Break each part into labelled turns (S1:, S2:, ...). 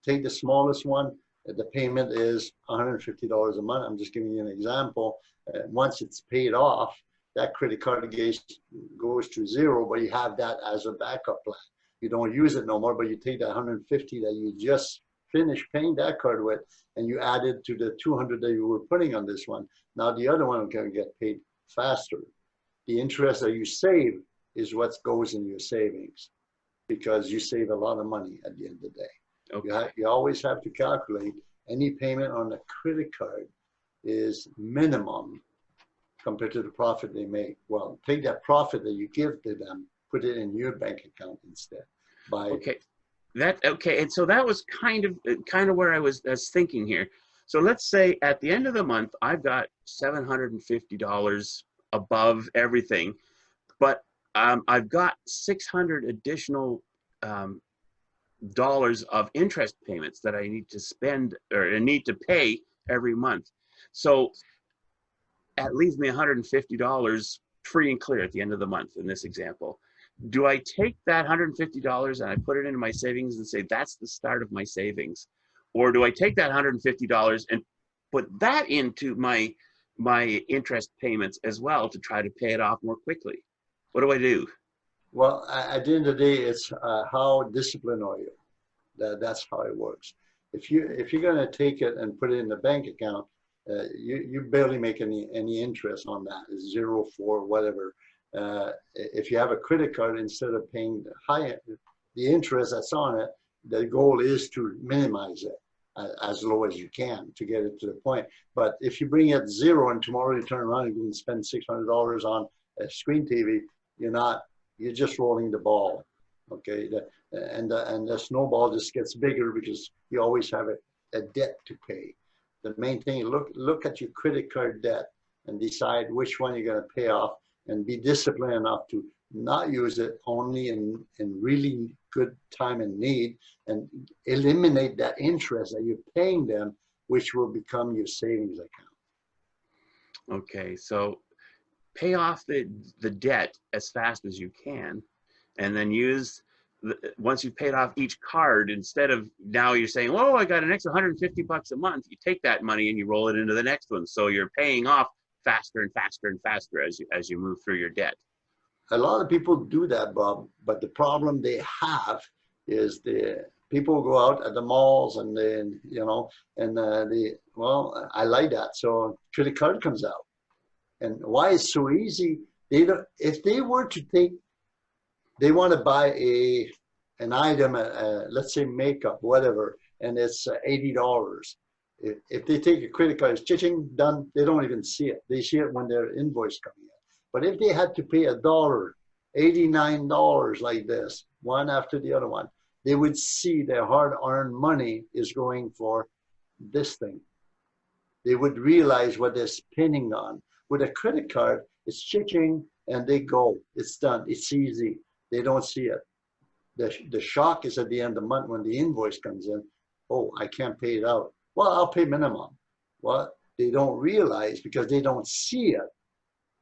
S1: take the smallest one, the payment is $150 a month. I'm just giving you an example. Once it's paid off, that credit card goes to zero, but you have that as a backup plan. You don't use it no more, but you take that 150 that you just finished paying that card with, and you add it to the 200 that you were putting on this one. Now the other one can get paid faster. The interest that you save is what goes in your savings, because you save a lot of money at the end of the day. Okay. You always have to calculate any payment on a credit card is minimum compared to the profit they make. Well, take that profit that you give to them, put it in your bank account instead.
S2: Okay, and so that was kind of where I was thinking here. So let's say at the end of the month, I've got $750 above everything, but I've got 600 additional dollars of interest payments that I need to spend or need to pay every month. So that leaves me $150 free and clear at the end of the month in this example. Do I take that $150 and I put it into my savings and say that's the start of my savings? Or do I take that $150 and put that into my interest payments as well to try to pay it off more quickly? What do I do?
S1: Well, at the end of the day, it's how disciplined are you? That's how it works. If you're going to take it and put it in the bank account, you barely make any interest on that. It's 0, 4, whatever. If you have a credit card, instead of paying the interest that's on it, the goal is to minimize it as low as you can to get it to the point. But if you bring it 0 and tomorrow you turn around and you can spend $600 on a screen TV, you're just rolling the ball. Okay, and the snowball just gets bigger because you always have a debt to pay. The main thing, look at your credit card debt and decide which one you're going to pay off, and be disciplined enough to not use it only in really good time and need, and eliminate that interest that you're paying them, which will become your savings account.
S2: Okay, so pay off the debt as fast as you can, and then once you've paid off each card, instead of now you're saying, oh, I got an extra $150 a month, you take that money and you roll it into the next one. So you're paying off faster and faster and faster as you move through your debt.
S1: A lot of people do that, Bob, but the problem they have is the people go out at the malls and then, well, I like that. So credit card comes out. And why it's so easy, if they were to they want to buy an item, let's say makeup, whatever, and it's $80. If they take a credit card, it's cha-ching, done, they don't even see it. They see it when their invoice coming in. But if they had to pay $1, $89 like this, one after the other one, they would see their hard-earned money is going for this thing. They would realize what they're spending on. With a credit card, it's cha-ching, and they go. It's done. It's easy. They don't see it. The shock is at the end of the month when the invoice comes in. Oh, I can't pay it out. Well, I'll pay minimum. Well, they don't realize because they don't see it.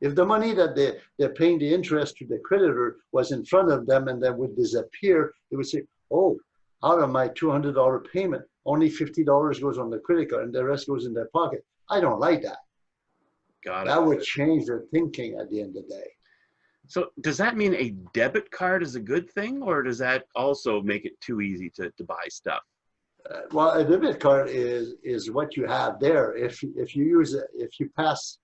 S1: If the money that they're paying the interest to the creditor was in front of them and then would disappear, they would say, oh, out of my $200 payment, only $50 goes on the credit card and the rest goes in their pocket. I don't like that.
S2: Got it.
S1: That would change their thinking at the end of the day.
S2: So does that mean a debit card is a good thing, or does that also make it too easy to buy stuff?
S1: Well, a debit card is what you have there. If you use it, if you pass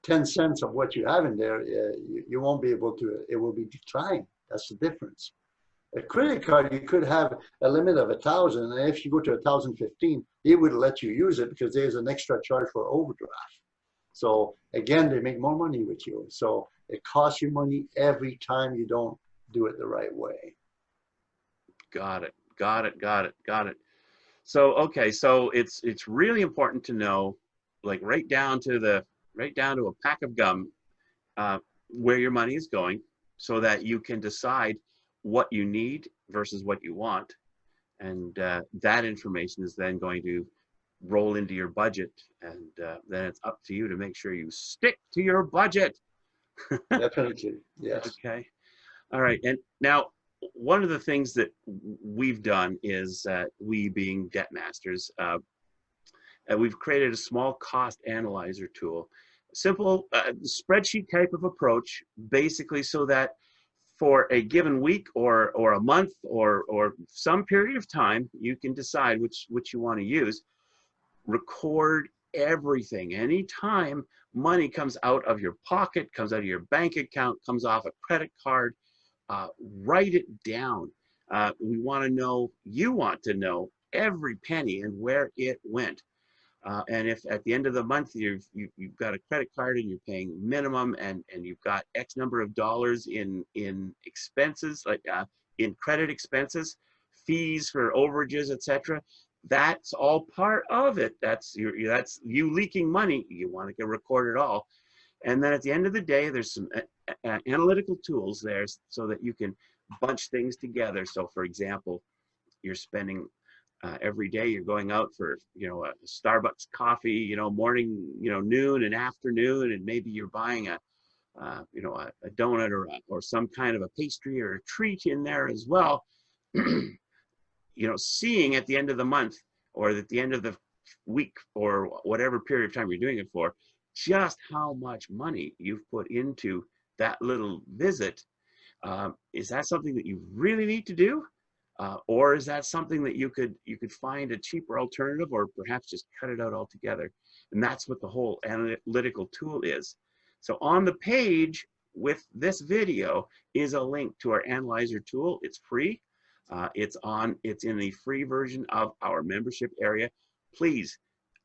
S1: 10 cents of what you have in there, you won't be able to, it will be declined. That's the difference. A credit card, you could have a limit of 1,000, and if you go to 1,015, they would let you use it because there's an extra charge for overdraft. So again, they make more money with you. So it costs you money every time you don't do it the right way.
S2: Got it. So, okay, so it's really important to know, like right down to a pack of gum, where your money is going, so that you can decide what you need versus what you want. And that information is then going to roll into your budget, and then it's up to you to make sure you stick to your budget.
S1: Definitely, yes.
S2: Okay. All right. And now one of the things that we've done is, we being Debt Masters, we've created a small cost analyzer tool. Simple spreadsheet type of approach, basically so that for a given week or a month or some period of time, you can decide which you want to use. Record everything. Anytime money comes out of your pocket, comes out of your bank account, comes off a credit card, write it down. We want to know, you want to know every penny and where it went. And if at the end of the month you've got a credit card and you're paying minimum and you've got X number of dollars in expenses, like in credit expenses, fees for overages, etc., that's all part of it. That's you leaking money. You want to get recorded all. And then at the end of the day, there's some analytical tools there so that you can bunch things together. So for example, you're spending every day, you're going out for, a Starbucks coffee, morning, noon and afternoon, and maybe you're buying a donut or some kind of a pastry or a treat in there as well. Seeing at the end of the month or at the end of the week or whatever period of time you're doing it for, just how much money you've put into that little visit. Is that something that you really need to do? Or is that something that you could find a cheaper alternative, or perhaps just cut it out altogether? And that's what the whole analytical tool is. So on the page with this video is a link to our analyzer tool. It's free. It's in the free version of our membership area. Please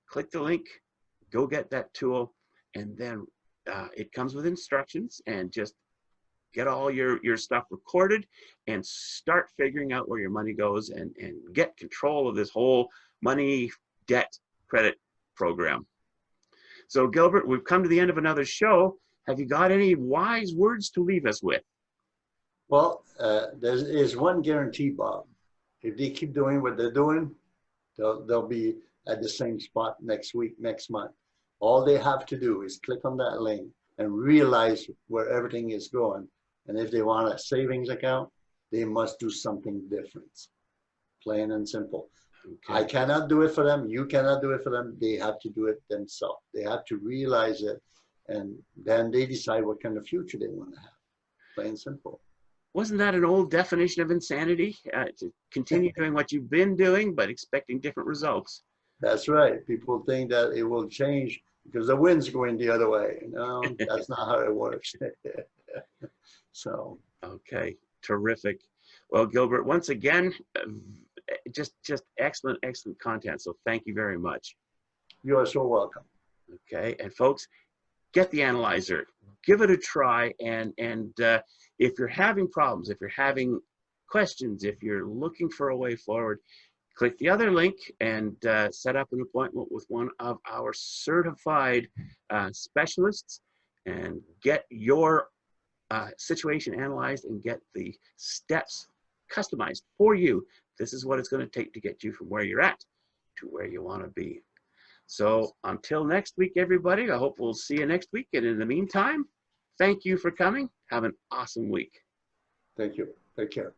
S2: click the link, go get that tool, and then it comes with instructions, and just get all your stuff recorded and start figuring out where your money goes and get control of this whole money, debt, credit program. So Gilbert, we've come to the end of another show. Have you got any wise words to leave us with?
S1: Well, there is one guarantee, Bob. If they keep doing what they're doing, they'll be at the same spot next week, next month. All they have to do is click on that link and realize where everything is going. And if they want a savings account, they must do something different. Plain and simple. Okay. I cannot do it for them. You cannot do it for them. They have to do it themselves. They have to realize it, and then they decide what kind of future they want to have. Plain and simple.
S2: Wasn't that an old definition of insanity? To continue doing what you've been doing, but expecting different results.
S1: That's right. People think that it will change because the wind's going the other way. No, that's not how it works. So.
S2: Okay, terrific. Well, Gilbert, once again, just excellent content. So thank you very much.
S1: You are so welcome.
S2: Okay, and folks, get the analyzer, give it a try, and if you're having problems, if you're having questions, if you're looking for a way forward, click the other link and set up an appointment with one of our certified specialists and get your situation analyzed and get the steps customized for you. This is what it's going to take to get you from where you're at to where you want to be. So until next week, everybody, I hope we'll see you next week. And in the meantime, thank you for coming. Have an awesome week.
S1: Thank you. Take care.